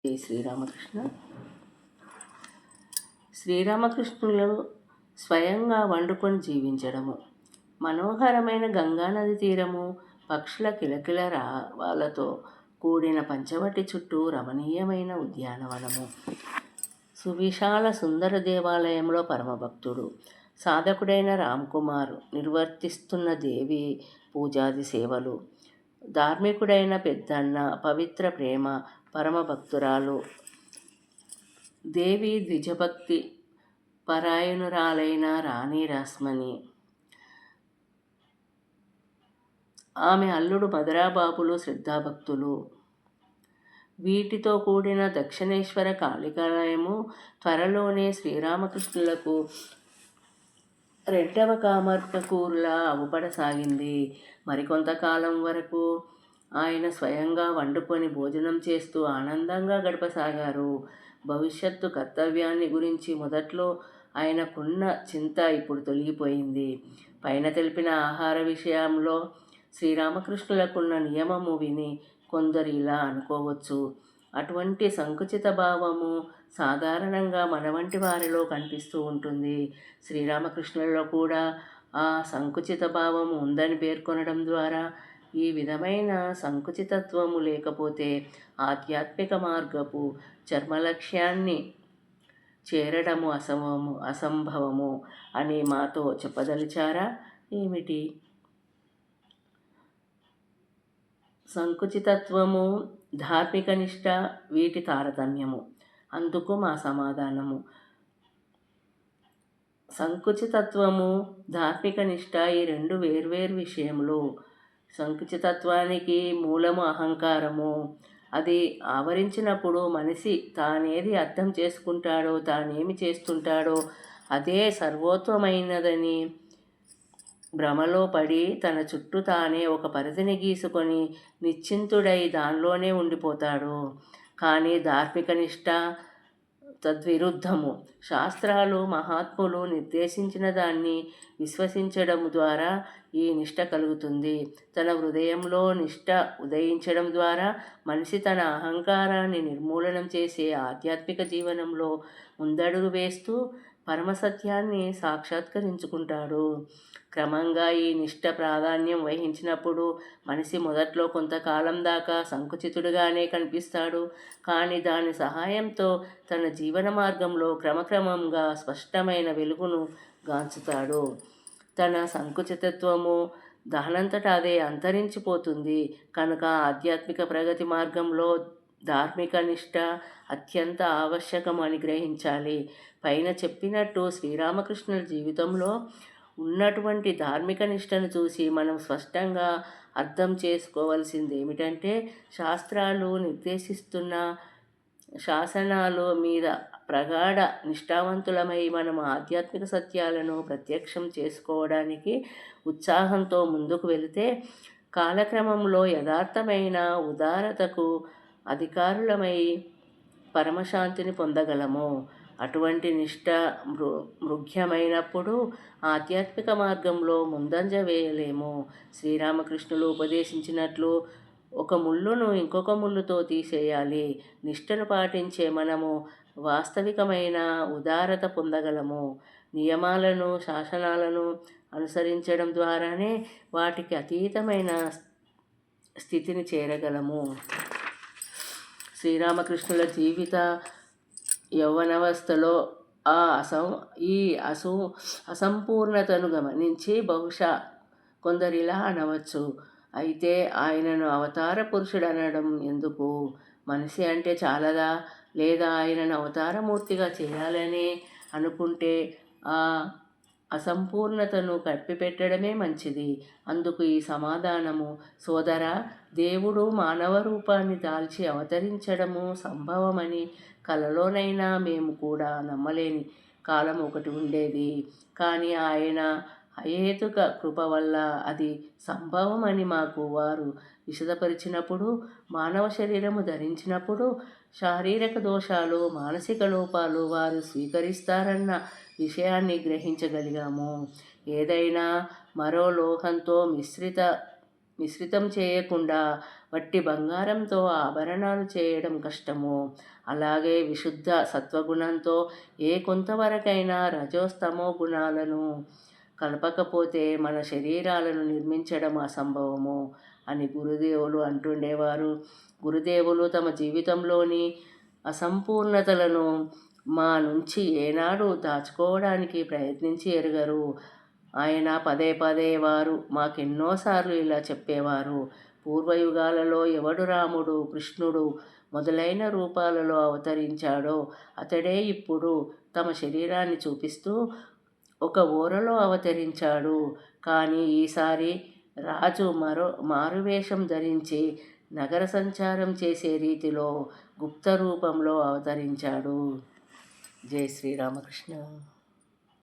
జై శ్రీరామకృష్ణ. శ్రీరామకృష్ణులు స్వయంగా వండుకొని జీవించడము, మనోహరమైన గంగానది తీరము, పక్షుల కిలకిల రావాలతో కూడిన పంచవటి చుట్టూ రమణీయమైన ఉద్యానవనము, సువిశాల సుందర దేవాలయంలో పరమభక్తుడు సాధకుడైన రామ్కుమార్ నిర్వర్తిస్తున్న దేవి పూజాది సేవలు, ధార్మికుడైన పెద్దన్న, పవిత్ర ప్రేమ పరమభక్తురాలు దేవి ద్విజభక్తి పరాయణురాలైన రాణి రాస్మణి, ఆమె అల్లుడు మధురాబాబులు శ్రద్ధాభక్తులు. వీటితో కూడిన దక్షిణేశ్వర కాళికాలయము త్వరలోనే శ్రీరామకృష్ణులకు రెండవ కామర్కకూరులా అవుపడసాగింది. మరికొంతకాలం వరకు ఆయన స్వయంగా వండుకొని భోజనం చేస్తూ ఆనందంగా గడపసాగారు. భవిష్యత్తు కర్తవ్యాన్ని గురించి మొదట్లో ఆయనకున్న చింత ఇప్పుడు తొలగిపోయింది. పైన తెలిపిన ఆహార విషయంలో శ్రీరామకృష్ణులకున్న నియమము విని కొందరు ఇలా అనుకోవచ్చు. అటువంటి సంకుచిత భావము సాధారణంగా మన వంటి వారిలో కనిపిస్తూ ఉంటుంది. శ్రీరామకృష్ణులలో కూడా ఆ సంకుచిత భావము ఉందని పేర్కొనడం ద్వారా ఈ విధమైన సంకుచితత్వము లేకపోతే ఆధ్యాత్మిక మార్గపు చర్మలక్ష్యాన్ని చేరడము అసంభవము అని మాతో చెప్పదలిచారా ఏమిటి? సంకుచితత్వము, ధార్మిక నిష్ట, వీటి తారతమ్యము. అందుకు మా సమాధానము: సంకుచితత్వము, ధార్మిక నిష్ట ఈ రెండు వేర్వేరు విషయములు. సంకుచితత్వానికి మూలము అహంకారము. అది ఆవరించినప్పుడు మనిషి తానేది అర్థం చేసుకుంటాడో, తానేమి చేస్తుంటాడో అదే సర్వోత్తమైనదని భ్రమలో పడి తన చుట్టూ తానే ఒక పరిధిని గీసుకొని నిశ్చింతుడై దానిలోనే ఉండిపోతాడు. కానీ ధార్మిక నిష్ట తద్విరుద్ధము. శాస్త్రాలు, మహాత్ములు నిర్దేశించిన దాన్ని విశ్వసించడం ద్వారా ఈ నిష్ట కలుగుతుంది. తన హృదయంలో నిష్ట ఉదయించడం ద్వారా మనిషి తన అహంకారాన్ని నిర్మూలనం చేసే ఆధ్యాత్మిక జీవనంలో ముందడుగు వేస్తూ పరమసత్యాన్ని సాక్షాత్కరించుకుంటాడు. క్రమంగా ఈ నిష్ట ప్రాధాన్యం వహించినప్పుడు మనిషి మొదట్లో కొంతకాలం దాకా సంకుచితుడుగానే కనిపిస్తాడు. కానీ దాని సహాయంతో తన జీవన మార్గంలో క్రమక్రమంగా స్పష్టమైన వెలుగును గాంచుతాడు. తన సంకుచితత్వము దానంతట అదే అంతరించిపోతుంది. కనుక ఆధ్యాత్మిక ప్రగతి మార్గంలో ధార్మిక నిష్ట అత్యంత ఆవశ్యకం అని గ్రహించాలి. పైన చెప్పినట్టు శ్రీరామకృష్ణుల జీవితంలో ఉన్నటువంటి ధార్మిక నిష్టను చూసి మనం స్పష్టంగా అర్థం చేసుకోవలసింది ఏమిటంటే, శాస్త్రాలు నిర్దేశిస్తున్న శాసనాలు మీద ప్రగాఢ నిష్ఠావంతులమై మనం ఆధ్యాత్మిక సత్యాలను ప్రత్యక్షం చేసుకోవడానికి ఉత్సాహంతో ముందుకు వెళితే కాలక్రమంలో యథార్థమైన ఉదారతకు అధికారులమై పరమశాంతిని పొందగలము. అటువంటి నిష్ట మృగ్యమైనప్పుడు ఆధ్యాత్మిక మార్గంలో ముందంజ వేయలేము. శ్రీరామకృష్ణులు ఉపదేశించినట్లు ఒక ముళ్ళును ఇంకొక ముళ్ళుతో తీసేయాలి. నిష్టను పాటించే మనము వాస్తవికమైన ఉదారత పొందగలము. నియమాలను, శాసనాలను అనుసరించడం ద్వారానే వాటికి అతీతమైన స్థితిని చేరగలము. శ్రీరామకృష్ణుల జీవిత యౌవనావస్థలో ఈ అసంపూర్ణతను గమనించి బహుశా కొందరిలా అనవచ్చు: అయితే ఆయనను అవతార పురుషుడనడం ఎందుకు? మనిషి అంటే చాలదా? లేదా ఆయనను అవతారమూర్తిగా చేయాలనే అనుకుంటే ఆ అసంపూర్ణతను కప్పిపెట్టడమే మంచిది. అందుకు ఈ సమాధానము: సోదరా, దేవుడు మానవ రూపాన్ని దాల్చి అవతరించడము సంభవమని కలలోనైనా మేము కూడా నమ్మలేని కాలం ఒకటి ఉండేది. కానీ ఆయన అహేతుక కృప వల్ల అది సంభవమని మాకు వారు విశదపరిచినప్పుడు, మానవ శరీరము ధరించినప్పుడు శారీరక దోషాలు, మానసిక లోపాలు వారు స్వీకరిస్తారన్న విషయాన్ని గ్రహించగలిగాము. ఏదైనా మరో లోకంతో మిశ్రిత మిశ్రితం చేయకుండా వట్టి బంగారంతో ఆభరణాలు చేయడం కష్టము. అలాగే విశుద్ధ సత్వగుణంతో ఏ కొంతవరకైనా రజోస్తమో గుణాలను కలపకపోతే మన శరీరాలను నిర్మించడం అసంభవము అని గురుదేవులు అంటుండేవారు. గురుదేవులు తమ జీవితంలోని అసంపూర్ణతలను మా నుంచి ఏనాడు దాచుకోవడానికి ప్రయత్నించి ఎరుగరు. ఆయన పదే పదే వారు మాకెన్నోసార్లు ఇలా చెప్పేవారు. పూర్వయుగాలలో ఎవడు రాముడు, కృష్ణుడు మొదలైన రూపాలలో అవతరించాడో అతడే ఇప్పుడు తమ శరీరాన్ని చూపిస్తూ ఒక ఊరలో అవతరించాడు. కానీ ఈసారి రాజు మారువేషం ధరించి నగర సంచారం చేసే రీతిలో గుప్త రూపంలో అవతరించాడు. జై శ్రీరామకృష్ణ.